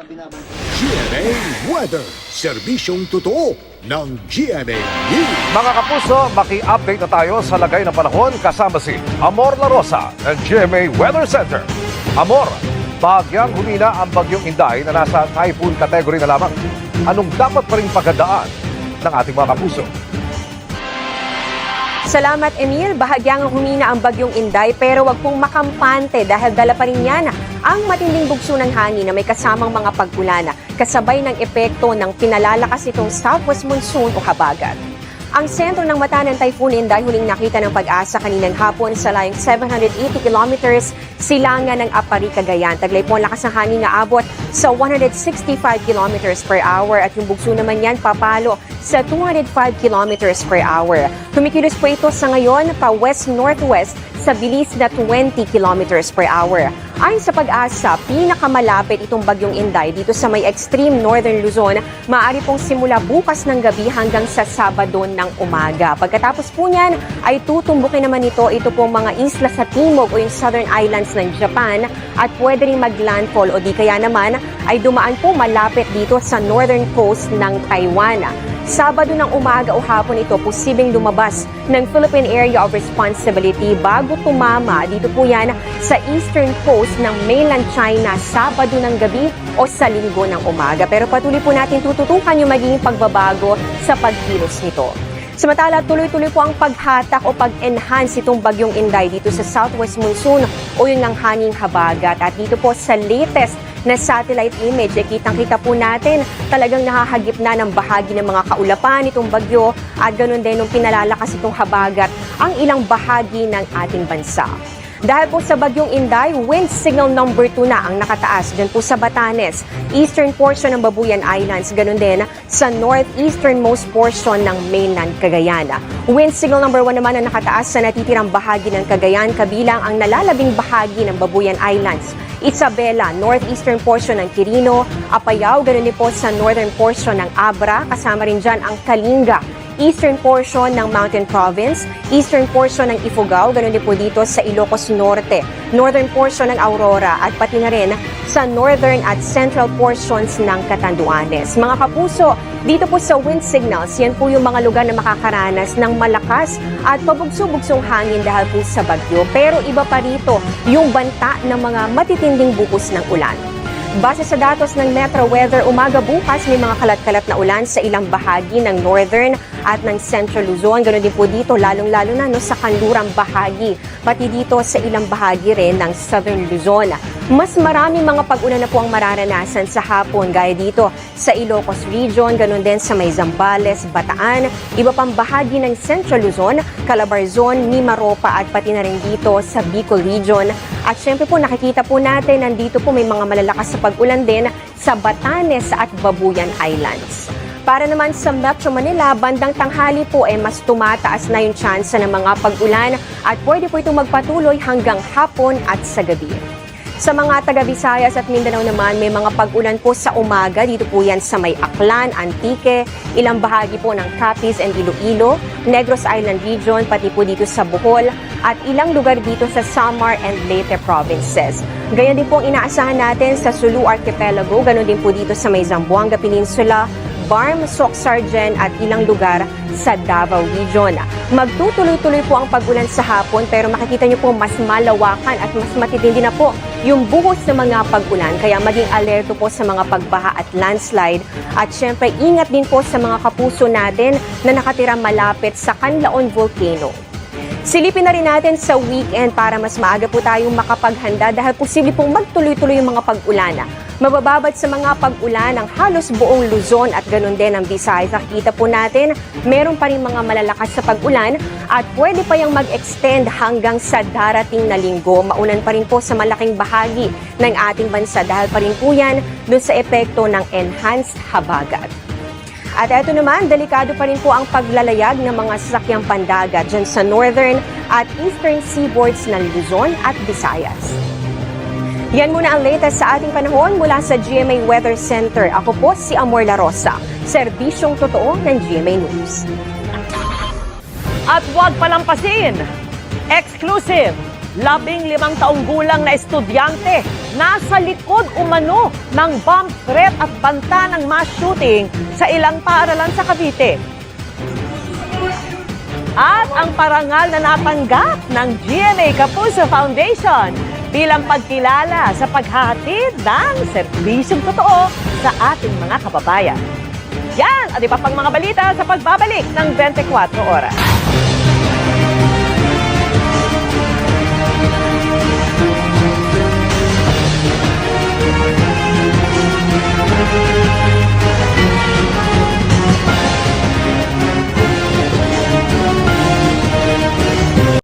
GMA Weather, serbisyong totoo ng GMA News. Mga kapuso, maki-update na tayo sa lagay ng panahon kasama si Amor La Rosa ng GMA Weather Center. Amor, bagyang humina ang bagyong Inday na nasa typhoon category na lamang. Anong dapat pa rin paghandaan ng ating mga kapuso? Salamat, Emil. Bahagyang humina ang bagyong Inday pero wag pong makampante dahil dala pa rin yan ang matinding bugso ng hangin na may kasamang mga pag-ulan kasabay ng epekto ng pinalalakas itong southwest monsoon o habagat. Ang sentro ng mata ng Typhoon Inday huling nakita ng Pag-asa kaninang hapon sa layong 780 kilometers silangan ng Apari, Cagayan. Taglay po ang lakas ng hangin na abot sa 165 kilometers per hour at yung bugso naman yan papalo sa 205 kilometers per hour. Kumikilos po ito sa ngayon pa west-northwest sa bilis na 20 kilometers per hour. Ayon sa Pag-asa, pinakamalapit itong bagyong Inday dito sa may extreme northern Luzon, maaari pong simula bukas ng gabi hanggang sa Sabado ng umaga. Pagkatapos po niyan ay tutumbukin naman ito pong mga isla sa timog o yung southern islands ng Japan at pwede rin maglandfall o di kaya naman ay dumaan po malapit dito sa northern coast ng Taiwan. Sabado ng umaga o hapon ito posibleng lumabas ng Philippine Area of Responsibility bago tumama dito po yan sa eastern coast ng mainland China Sabado ng gabi o sa linggo ng umaga. Pero patuloy po natin tututukan yung magiging pagbabago sa pagkilos nito. Samantala, tuloy-tuloy po ang paghatak o pag-enhance itong bagyong Inday dito sa southwest monsoon o yung ng hanging habagat. At dito po sa latest na satellite image, kitang-kita po natin talagang nahahagip na ng bahagi ng mga kaulapan itong bagyo at ganun din nung pinalalakas itong habagat ang ilang bahagi ng ating bansa. Dahil po sa bagyong Inday, wind signal number 2 na ang nakataas dyan po sa Batanes, eastern portion ng Babuyan Islands, ganun din sa northeasternmost portion ng mainland Cagayan. Wind signal number 1 naman ang nakataas sa natitirang bahagi ng Cagayan, kabilang ang nalalabing bahagi ng Babuyan Islands, Isabela, northeastern portion ng Quirino, Apayao, ganun din po sa northern portion ng Abra, kasama rin dyan ang Kalinga, eastern portion ng Mountain Province, eastern portion ng Ifugao, ganun din po dito sa Ilocos Norte, northern portion ng Aurora at pati na rin sa northern at central portions ng Catanduanes. Mga kapuso, dito po sa wind signals, yan po yung mga lugar na makakaranas ng malakas at pabugso-bugsong hangin dahil po sa bagyo. Pero iba pa rito yung banta ng mga matitinding buhos ng ulan. Base sa datos ng Metro Weather, umaga bukas may mga kalat-kalat na ulan sa ilang bahagi ng northern at ng central Luzon. Ganon din po dito, lalong-lalo na sa kanlurang bahagi, pati dito sa ilang bahagi rin ng southern Luzon. Mas maraming mga pag-ulan na po ang mararanasan sa hapon, gaya dito sa Ilocos Region, ganon din sa may Zambales, Bataan, iba pang bahagi ng central Luzon, Calabarzon, Mimaropa at pati na rin dito sa Bicol Region. At syempre po nakikita po natin, nandito po may mga malalakas sa pag-ulan din sa Batanes at Babuyan Islands. Para naman sa Metro Manila, bandang tanghali po mas tumataas na yung tsansa ng mga pag-ulan at pwede po itong magpatuloy hanggang hapon at sa gabi. Sa mga taga-Visayas at Mindanao naman, may mga pag-ulan po sa umaga. Dito po yan sa may Aklan, Antique, ilang bahagi po ng Capiz and Iloilo, Negros Island Region, pati po dito sa Bohol, at ilang lugar dito sa Samar and Leyte provinces. Ganyan din po ang inaasahan natin sa Sulu Archipelago, ganoon din po dito sa may Zamboanga Peninsula, Barm, Soc-Sargen at ilang lugar sa Davao Region. Magtutuloy-tuloy po ang pag-ulan sa hapon pero makikita niyo po mas malawakan at mas matitindi na po yung buhos ng mga pag-ulan. Kaya maging alerto po sa mga pagbaha at landslide. At syempre ingat din po sa mga kapuso natin na nakatira malapit sa Canlaon Volcano. Silipin na rin natin sa weekend para mas maaga po tayong makapaghanda dahil posible pong magtuloy-tuloy yung mga pag-ulan. Mabababad sa mga pag-ulan ng halos buong Luzon at ganun din ang Visayas. Nakikita po natin, meron pa rin mga malalakas sa pag-ulan at pwede pa yung mag-extend hanggang sa darating na linggo. Maulan pa rin po sa malaking bahagi ng ating bansa dahil pa rin po yan doon sa epekto ng enhanced habagat. At ito naman, delikado pa rin po ang paglalayag ng mga sasakyang pandagat dyan sa northern at eastern seaboards ng Luzon at Visayas. Yan muna ang latest sa ating panahon mula sa GMA Weather Center. Ako po si Amor La Rosa, serbisyong totoo ng GMA News. At huwag palampasin! Exclusive! 15 taong gulang na estudyante nasa likod umano ng bomb threat at banta ng mass shooting sa ilang paaralan sa Cavite. At ang parangal na natanggap ng GMA Kapuso Foundation bilang pagkilala sa paghahatid ng serbisyong totoo sa ating mga kababayan. Yan at iba pang mga balita sa pagbabalik ng 24 oras.